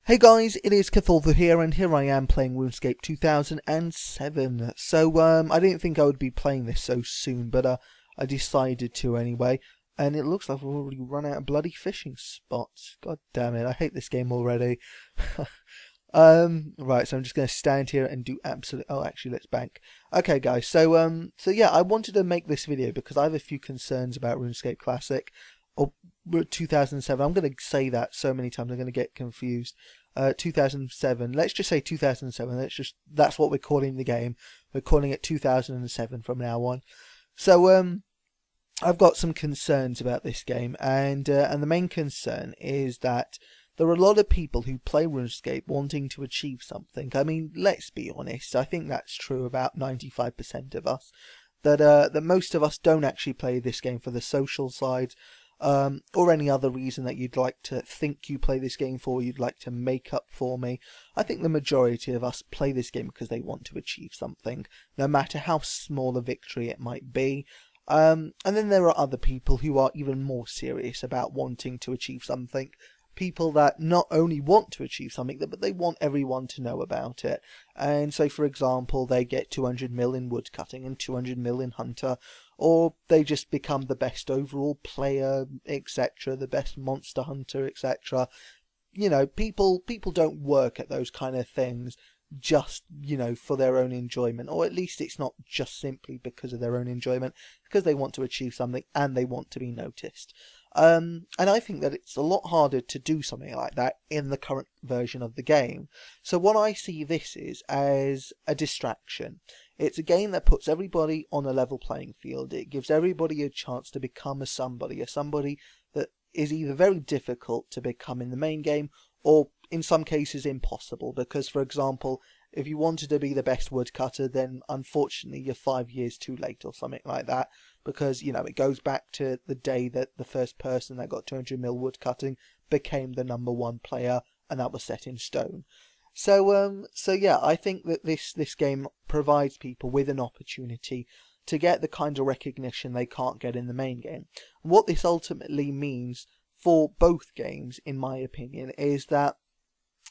Hey guys, it is Cthulthu here, and here I am playing RuneScape 2007. So, I didn't think I would be playing this so soon, but I decided to anyway. And it looks like we've already run out of bloody fishing spots. God damn it, I hate this game already. Right, so I'm just going to stand here and do absolute... Oh, actually, let's bank. Okay, guys, so yeah, I wanted to make this video because I have a few concerns about RuneScape Classic. Or 2007, I'm going to say that so many times I'm going to get confused. 2007, let's just say 2007, that's what we're calling the game. We're calling it 2007 from now on. So I've got some concerns about this game, and the main concern is that there are a lot of people who play RuneScape wanting to achieve something. I mean, let's be honest, I think that's true about 95% of us, that most of us don't actually play this game for the social side, or any other reason that you'd like to think you play this game for, you'd like to make up for me. I think the majority of us play this game because they want to achieve something, no matter how small a victory it might be. And then there are other people who are even more serious about wanting to achieve something. People that not only want to achieve something, but they want everyone to know about it. And so, for example, they get 200 mil in woodcutting and 200 mil in hunter, or they just become the best overall player, etc., the best monster hunter, etc. You know, people don't work at those kind of things just, you know, for their own enjoyment, or at least it's not just simply because of their own enjoyment, because they want to achieve something and they want to be noticed. And I think that it's a lot harder to do something like that in the current version of the game. So what I see this is as a distraction. It's a game that puts everybody on a level playing field. It gives everybody a chance to become a somebody that is either very difficult to become in the main game, or in some cases impossible, because, for example, if you wanted to be the best woodcutter, then unfortunately you're 5 years too late or something like that, because, you know, it goes back to the day that the first person that got 200 mil woodcutting became the #1 player, and that was set in stone. So yeah, I think that this game provides people with an opportunity to get the kind of recognition they can't get in the main game. And what this ultimately means for both games, in my opinion, is that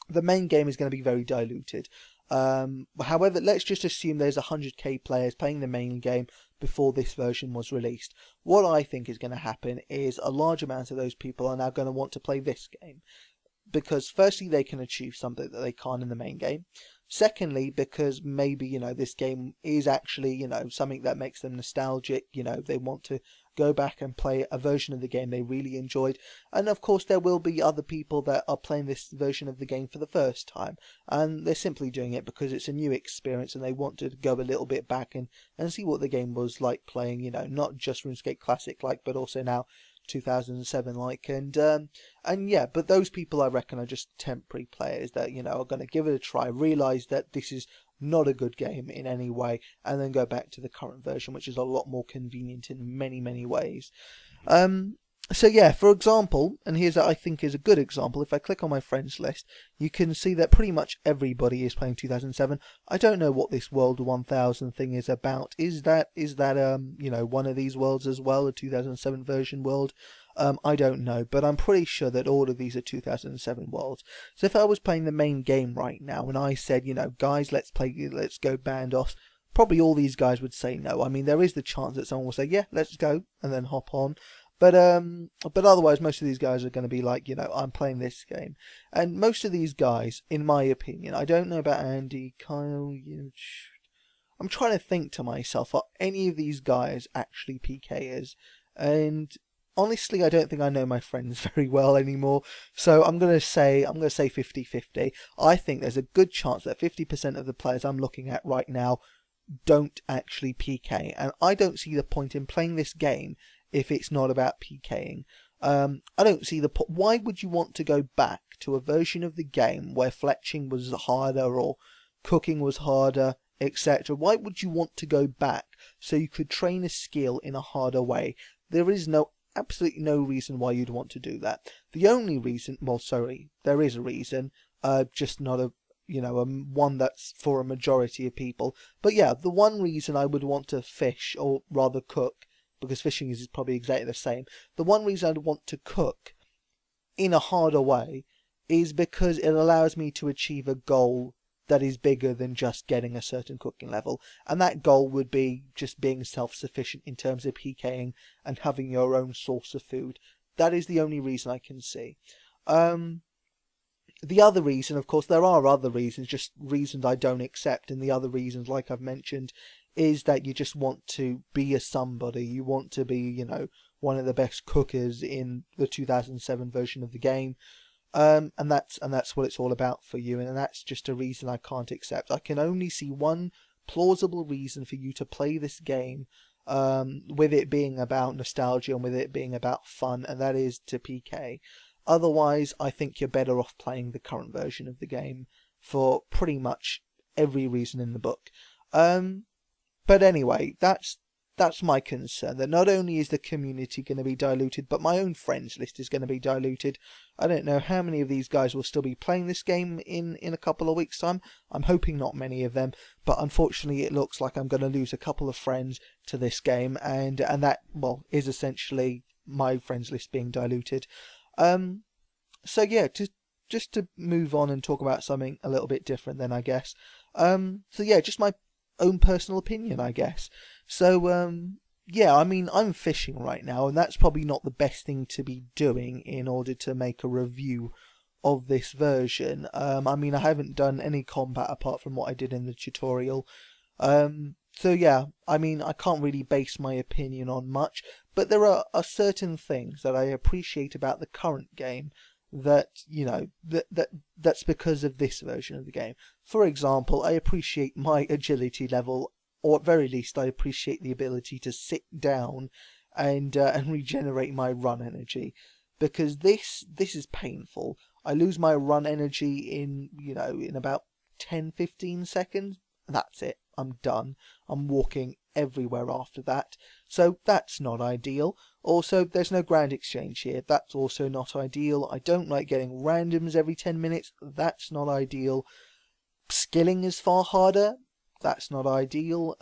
the main game is going to be very diluted. However, let's just assume there's 100k players playing the main game before this version was released. What I think is going to happen is a large amount of those people are now going to want to play this game, because firstly they can achieve something that they can't in the main game. Secondly, because maybe, you know, this game is actually, you know, something that makes them nostalgic. You know, they want to go back and play a version of the game they really enjoyed. And of course there will be other people that are playing this version of the game for the first time, and they're simply doing it because it's a new experience and they want to go a little bit back and see what the game was like playing, you know, not just RuneScape Classic like, but also now 2007 like. And yeah, but those people I reckon are just temporary players that, you know, are going to give it a try, realise that this is not a good game in any way, and then go back to the current version, which is a lot more convenient in many ways. So yeah, for example, and here's I think is a good example, if I click on my friends list, you can see that pretty much everybody is playing 2007. I don't know what this World 1000 thing is about. Is that you know, one of these worlds as well, a 2007 version world? I don't know, but I'm pretty sure that all of these are 2007 worlds. So if I was playing the main game right now and I said, you know, guys, let's go Bandos, probably all these guys would say no. I mean, there is the chance that someone will say, yeah, let's go, and then hop on. But otherwise, most of these guys are going to be like, you know, I'm playing this game. And most of these guys, in my opinion, I don't know about Andy, Kyle, I'm trying to think to myself, are any of these guys actually PKers? And honestly, I don't think I know my friends very well anymore. So I'm going to say 50-50. I think there's a good chance that 50% of the players I'm looking at right now don't actually PK. And I don't see the point in playing this game if it's not about PKing. I don't see the point. Why would you want to go back to a version of the game where fletching was harder or cooking was harder, etc.? Why would you want to go back so you could train a skill in a harder way? There is absolutely no reason why you'd want to do that. The only reason, well, sorry, there is a reason, just not a, you know, one that's for a majority of people. But yeah, the one reason I would want to fish, or rather cook, because fishing is probably exactly the same. The one reason I'd want to cook in a harder way is because it allows me to achieve a goal that is bigger than just getting a certain cooking level. And that goal would be just being self-sufficient in terms of PKing and having your own source of food. That is the only reason I can see. The other reason, of course, there are other reasons, just reasons I don't accept, and the other reasons, like I've mentioned, is that you just want to be a somebody. You want to be, you know, one of the best cookers in the 2007 version of the game. And that's what it's all about for you, and that's just a reason I can't accept. I can only see one plausible reason for you to play this game, with it being about nostalgia and with it being about fun, and that is to PK. Otherwise, I think you're better off playing the current version of the game for pretty much every reason in the book. But anyway, that's my concern, that not only is the community going to be diluted, but my own friends list is going to be diluted. I don't know how many of these guys will still be playing this game in a couple of weeks' time. I'm hoping not many of them, but unfortunately it looks like I'm going to lose a couple of friends to this game, and that, well, is essentially my friends list being diluted. So yeah, just to move on and talk about something a little bit different then, I guess. So yeah, just my own personal opinion, I guess. So yeah, I mean, I'm fishing right now, and that's probably not the best thing to be doing in order to make a review of this version. I mean, I haven't done any combat apart from what I did in the tutorial. So yeah, I mean, I can't really base my opinion on much, but there are certain things that I appreciate about the current game that, you know, that's because of this version of the game. For example, I appreciate my agility level, or at very least I appreciate the ability to sit down and regenerate my run energy, because this is painful. I lose my run energy in, you know, in about 10-15 seconds. That's it. I'm done. I'm walking everywhere after that. So that's not ideal. Also, there's no grand exchange here. That's also not ideal. I don't like getting randoms every 10 minutes. That's not ideal. Skilling is far harder. That's not ideal.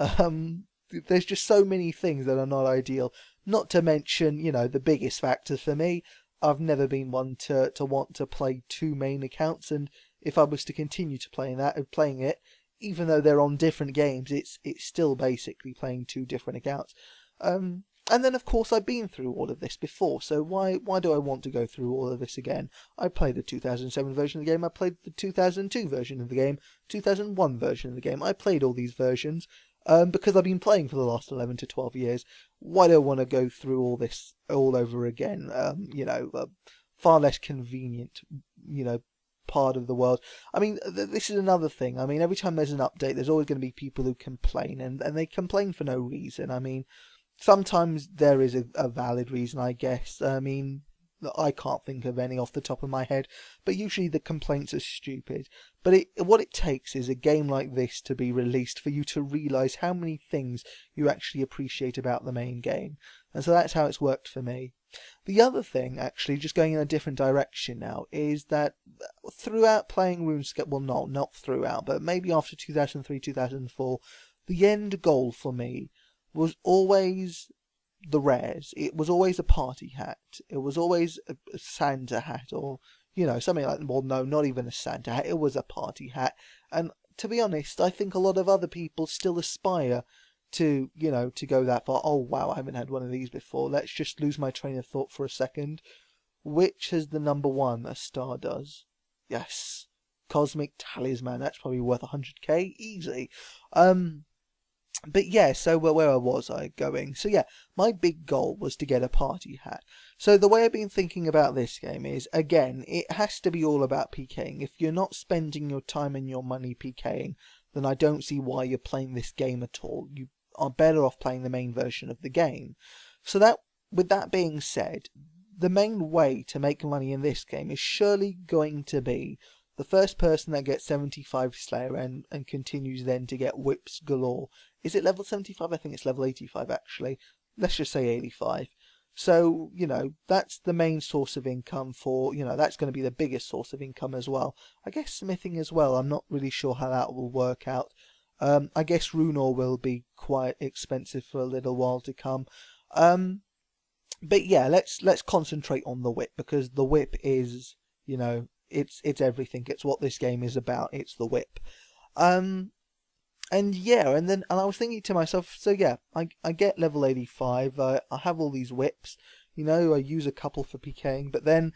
There's just so many things that are not ideal. Not to mention, you know, the biggest factor for me, I've never been one to want to play two main accounts, and if I was to continue to playing it, even though they're on different games, it's still basically playing two different accounts. And then, of course, I've been through all of this before, so why do I want to go through all of this again? I played the 2007 version of the game, I played the 2002 version of the game, 2001 version of the game. I played all these versions because I've been playing for the last 11 to 12 years. Why do I want to go through all this all over again? You know, far less convenient, you know, part of the world. I mean, this is another thing. I mean, every time there's an update, there's always going to be people who complain, and they complain for no reason. I mean, sometimes there is a valid reason, I guess. I mean, I can't think of any off the top of my head, but usually the complaints are stupid. But what it takes is a game like this to be released for you to realise how many things you actually appreciate about the main game. And so that's how it's worked for me. The other thing, actually, just going in a different direction now, is that throughout playing RuneScape, well, no, not throughout, but maybe after 2003, 2004, the end goal for me was always the rares. It was always a party hat. It was always a Santa hat, or, you know, something like, well, no, not even a Santa hat. It was a party hat. And to be honest, I think a lot of other people still aspire to, you know, to go that far. Oh, wow, I haven't had one of these before. Let's just lose my train of thought for a second. Which has the number one? A star does. Yes. Cosmic Talisman. That's probably worth 100k. Easy. But yeah, so where was I going? So yeah, my big goal was to get a party hat. So the way I've been thinking about this game is, again, it has to be all about PKing. If you're not spending your time and your money PKing, then I don't see why you're playing this game at all. You are better off playing the main version of the game. So that, with that being said, the main way to make money in this game is surely going to be the first person that gets 75 Slayer and continues then to get whips galore. Is it level 75? I think it's level 85 actually. Let's just say 85. So, you know, that's the main source of income for, you know, that's going to be the biggest source of income as well. I guess smithing as well. I'm not really sure how that will work out. I guess rune ore will be quite expensive for a little while to come. But yeah, let's concentrate on the whip, because the whip is, you know, it's everything. It's what this game is about. It's the whip. And yeah, and I was thinking to myself, so yeah, I get level 85. I have all these whips. You know, I use a couple for PKing, but then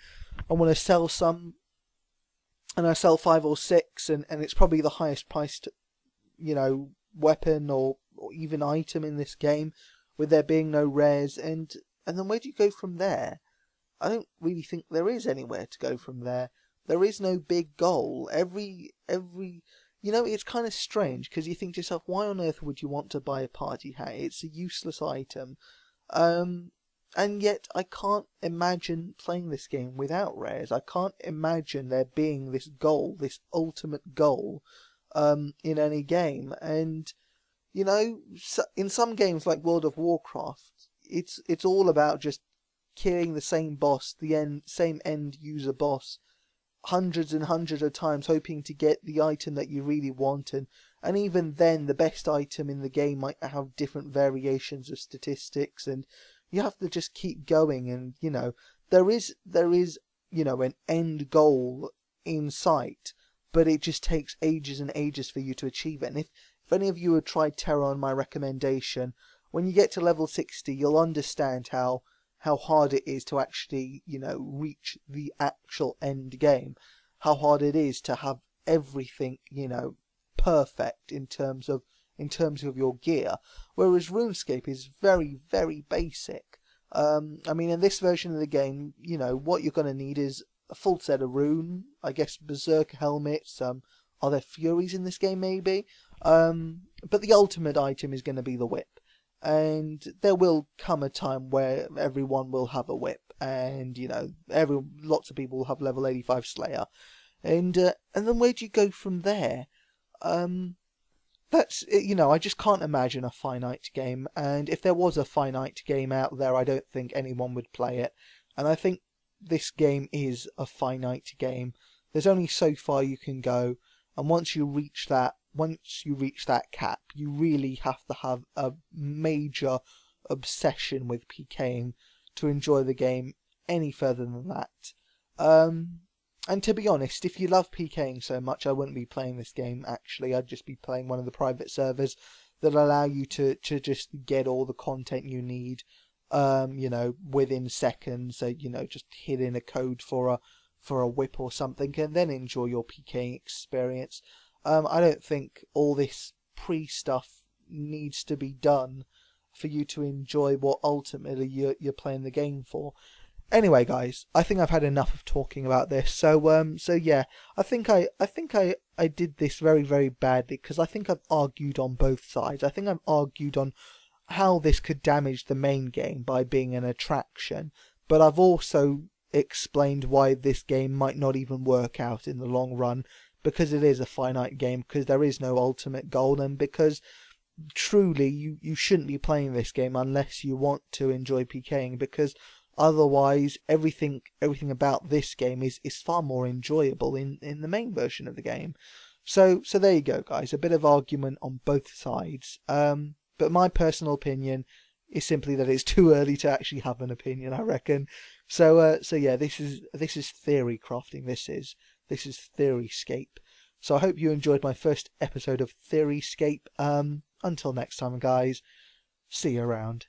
I want to sell some, and I sell 5 or 6, and it's probably the highest priced, you know, weapon or even item in this game, with there being no rares, and then where do you go from there? I don't really think there is anywhere to go from there. There is no big goal. Every you know, it's kind of strange, because you think to yourself, why on earth would you want to buy a party hat? It's a useless item. And yet I can't imagine playing this game without rares. I can't imagine there being this goal, this ultimate goal, in any game. And, you know, in some games like World of Warcraft, it's all about just killing the same boss, same end user boss, hundreds and hundreds of times, hoping to get the item that you really want, and even then the best item in the game might have different variations of statistics, and you have to just keep going. And you know, there is you know, an end goal in sight, but it just takes ages and ages for you to achieve it. And if any of you have tried Terra on my recommendation, when you get to level 60, you'll understand how hard it is to actually, you know, reach the actual end game. How hard it is to have everything, you know, perfect in terms of your gear. Whereas RuneScape is very, very basic. I mean, in this version of the game, you know, what you're going to need is a full set of rune, I guess berserker helmets, are there furies in this game maybe? But the ultimate item is going to be the whip. And there will come a time where everyone will have a whip, and you know, lots of people will have level 85 Slayer, and then where do you go from there? That's, you know, I just can't imagine a finite game, and if there was a finite game out there, I don't think anyone would play it. And I think this game is a finite game. There's only so far you can go, and once you reach that cap, you really have to have a major obsession with PKing to enjoy the game any further than that. And to be honest, if you love PKing so much, I wouldn't be playing this game actually. I'd just be playing one of the private servers that allow you to just get all the content you need, you know, within seconds. So, you know, just hit in a code for a whip or something, and then enjoy your PKing experience. I don't think all this pre-stuff needs to be done for you to enjoy what ultimately you're playing the game for. Anyway, guys, I think I've had enough of talking about this. So yeah, I think I did this very, very badly, because I think I've argued on both sides. I think I've argued on how this could damage the main game by being an attraction, but I've also explained why this game might not even work out in the long run, because it is a finite game, because there is no ultimate goal, and because truly you shouldn't be playing this game unless you want to enjoy PKing, because otherwise everything about this game is far more enjoyable in the main version of the game. So there you go, guys, a bit of argument on both sides, but my personal opinion is simply that it's too early to actually have an opinion, I reckon. So yeah, this is theory crafting. This is Theoryscape. So I hope you enjoyed my first episode of Theoryscape. Until next time, guys, see you around.